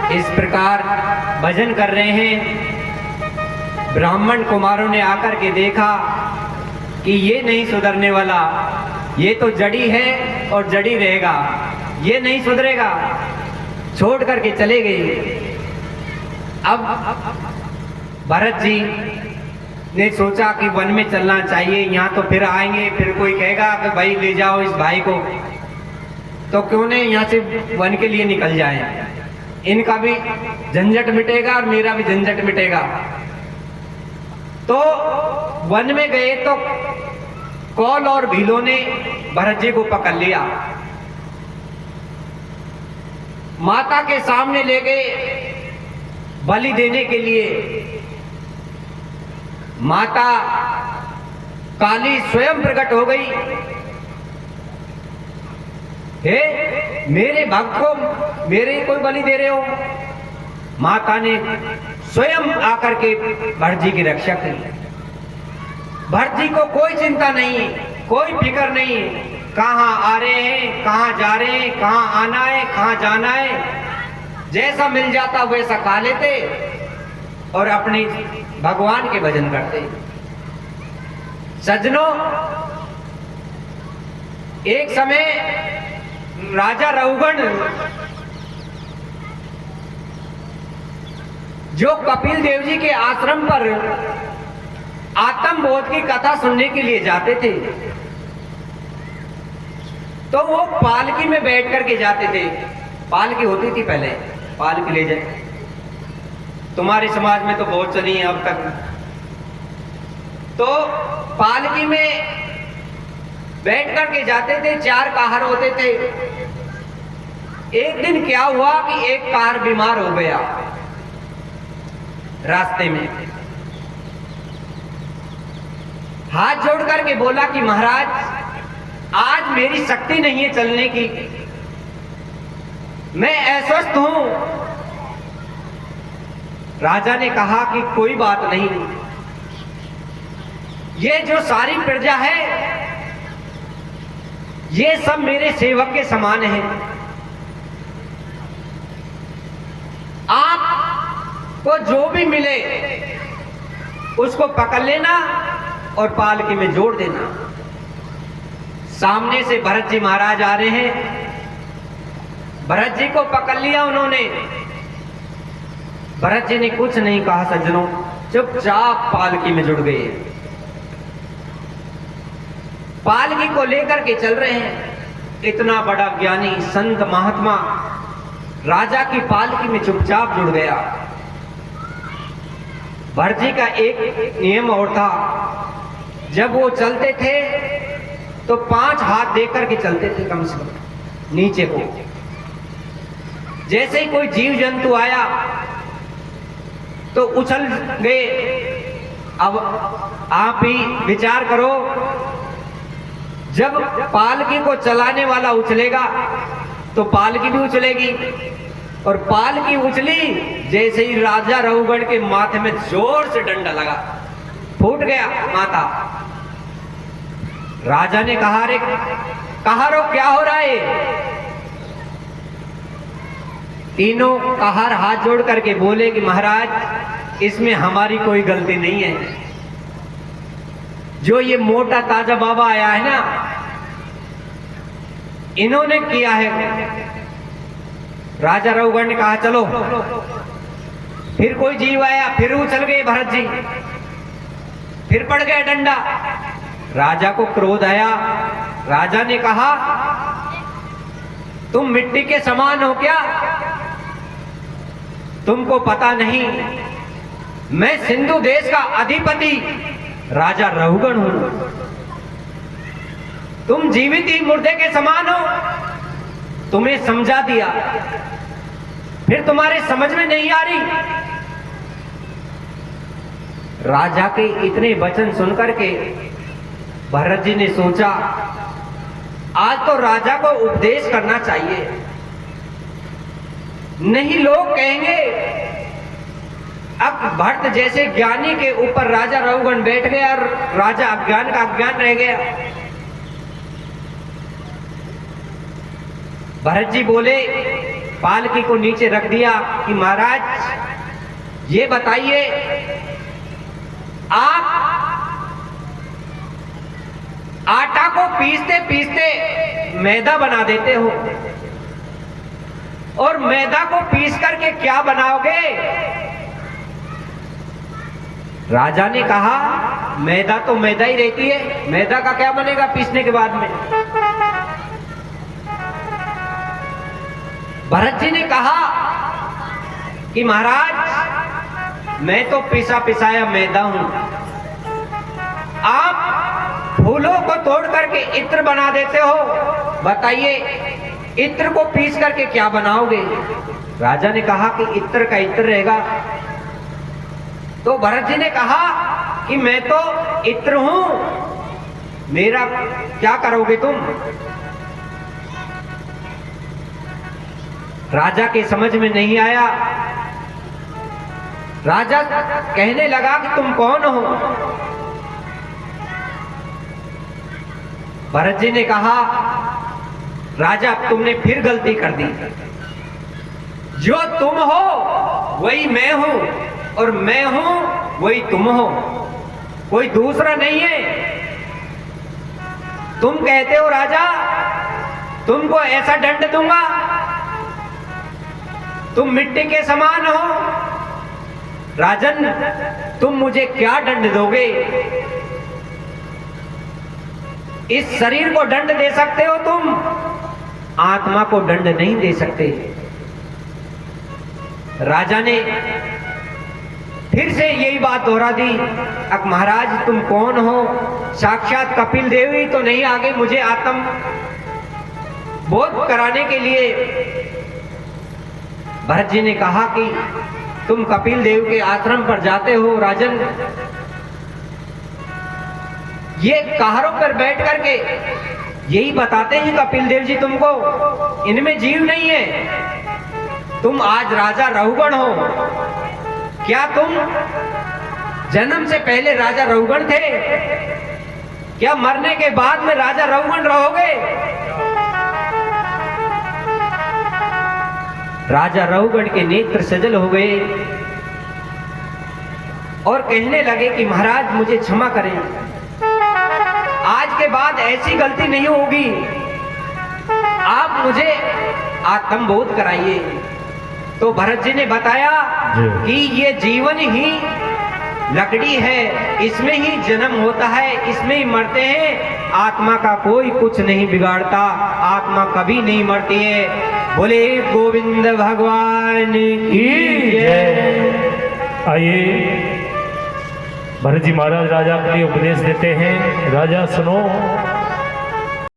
इस प्रकार भजन कर रहे हैं। ब्राह्मण कुमारों ने आकर के देखा कि ये नहीं सुधरने वाला, ये तो जड़ी है और जड़ी रहेगा, ये नहीं सुधरेगा, छोड़ करके चले गए। अब भरत जी ने सोचा कि वन में चलना चाहिए, यहाँ तो फिर आएंगे, फिर कोई कहेगा कि भाई ले जाओ इस भाई को, तो क्यों नहीं यहाँ से वन के लिए निकल जाए, इनका भी झंझट मिटेगा और मेरा भी झंझट मिटेगा। तो वन में गए तो कौल और भीलों ने भरत जी को पकड़ लिया, माता के सामने ले गए बलि देने के लिए। माता काली स्वयं प्रकट हो गई। हे मेरे भक्त को मेरे कोई बलि दे रहे हो? माता ने स्वयं आकर के भरत जी की रक्षा की। भरत जी को कोई चिंता नहीं, कोई फिक्र नहीं, कहां आ रहे हैं, कहां जा रहे हैं, कहां आना है, कहां जाना है, जैसा मिल जाता वैसा खा लेते और अपने भगवान के भजन करते। सज्जनों, एक समय राजा रहुगण जो कपिल देव जी के आश्रम पर आत्मबोध की कथा सुनने के लिए जाते थे, तो वो पालकी में बैठ करके जाते थे। पालकी होती थी पहले, पालकी ले जाए, तुम्हारे समाज में तो बहुत चली है अब तक। तो पालकी में बैठ करके जाते थे, 4 कार होते थे। एक दिन क्या हुआ कि एक कार बीमार हो गया रास्ते में। हाथ जोड़ करके बोला कि महाराज आज मेरी शक्ति नहीं है चलने की, मैं अस्वस्थ हूं। राजा ने कहा कि कोई बात नहीं, ये जो सारी प्रजा है ये सब मेरे सेवक के समान है, आपको जो भी मिले उसको पकड़ लेना और पालकी में जोड़ देना। सामने से भरत जी महाराज आ रहे हैं, भरत जी को पकड़ लिया उन्होंने। भरत जी ने कुछ नहीं कहा सज्जनों, चुपचाप पालकी में जुड़ गए। पालकी को लेकर के चल रहे हैं। इतना बड़ा ज्ञानी संत महात्मा राजा की पालकी में चुपचाप जुड़ गया। भरत जी का एक नियम और था, जब वो चलते थे तो 5 हाथ देकर के चलते थे कम से कम नीचे को। जैसे ही कोई जीव जंतु आया तो उछल गए। अब आप ही विचार करो, जब पालकी को चलाने वाला उछलेगा तो पालकी भी उछलेगी, और पालकी उछली जैसे ही राजा रहुगण के माथे में जोर से डंडा लगा, फूट गया माथा। राजा ने कहा, रे कहा रो क्या हो रहा है? तीनों कहार हाथ जोड़ करके बोले कि महाराज इसमें हमारी कोई गलती नहीं है, जो ये मोटा ताजा बाबा आया है ना, इन्होंने किया है। राजा रहुगण ने कहा चलो। फिर कोई जीव आया, फिर उछल गए भरत जी, फिर पड़ गया डंडा। राजा को क्रोध आया। राजा ने कहा तुम मिट्टी के समान हो क्या? तुमको पता नहीं मैं सिंधु देश का अधिपति राजा रहुगण हूं। तुम जीवित ही मुर्दे के समान हो। तुम्हें समझा दिया, फिर तुम्हारे समझ में नहीं आ रही। राजा के इतने वचन सुनकर के भरत जी ने सोचा आज तो राजा को उपदेश करना चाहिए, नहीं लोग कहेंगे अब भरत जैसे ज्ञानी के ऊपर राजा रहुगण बैठ गया और राजा अज्ञान का अज्ञान रह गया। भरत जी बोले, पालकी को नीचे रख दिया कि महाराज ये बताइए, आप आटा को पीसते पीसते मैदा बना देते हो, और मैदा को पीस करके क्या बनाओगे? राजा ने कहा, मैदा तो मैदा ही रहती है, मैदा का क्या बनेगा पीसने के बाद में? भरत जी ने कहा कि महाराज मैं तो पिसा पिसाया मैदा हूं, आप फूलों को तोड़ करके इत्र बना देते हो, बताइए इत्र को पीस करके क्या बनाओगे? राजा ने कहा कि इत्र का इत्र रहेगा। तो भरत जी ने कहा कि मैं तो इत्र हूं, मेरा क्या करोगे तुम? राजा के समझ में नहीं आया। राजा कहने लगा कि तुम कौन हो? भरत जी ने कहा, राजा तुमने फिर गलती कर दी, जो तुम हो वही मैं हूं, और मैं हूं वही तुम हो, कोई दूसरा नहीं है। तुम कहते हो राजा तुमको ऐसा दंड दूंगा, तुम मिट्टी के समान हो, राजन तुम मुझे क्या दंड दोगे? इस शरीर को दंड दे सकते हो तुम, आत्मा को दंड नहीं दे सकते। राजा ने फिर से यही बात दोहरा दी, अब महाराज तुम कौन हो? साक्षात कपिल देव ही तो नहीं आगे मुझे आत्म बोध कराने के लिए? भरत जी ने कहा कि तुम कपिल देव के आश्रम पर जाते हो राजन, ये कहारों पर बैठ करके यही बताते हैं कपिल देव जी तुमको, इनमें जीव नहीं है। तुम आज राजा रहुगण हो, क्या तुम जन्म से पहले राजा रहुगण थे? क्या मरने के बाद में राजा रहुगण रहोगे? राजा रहुगण के नेत्र सजल हो गए और कहने लगे कि महाराज मुझे क्षमा करें, आज के बाद ऐसी गलती नहीं होगी, आप मुझे आत्मबोध कराइए। तो भरत जी ने बताया कि ये जीवन ही लकड़ी है, इसमें ही जन्म होता है, इसमें ही मरते हैं, आत्मा का कोई कुछ नहीं बिगाड़ता, आत्मा कभी नहीं मरती है। बोले गोविंद भगवान की जय। आइए भरत जी महाराज राजा के लिए उपदेश देते हैं। राजा सुनो,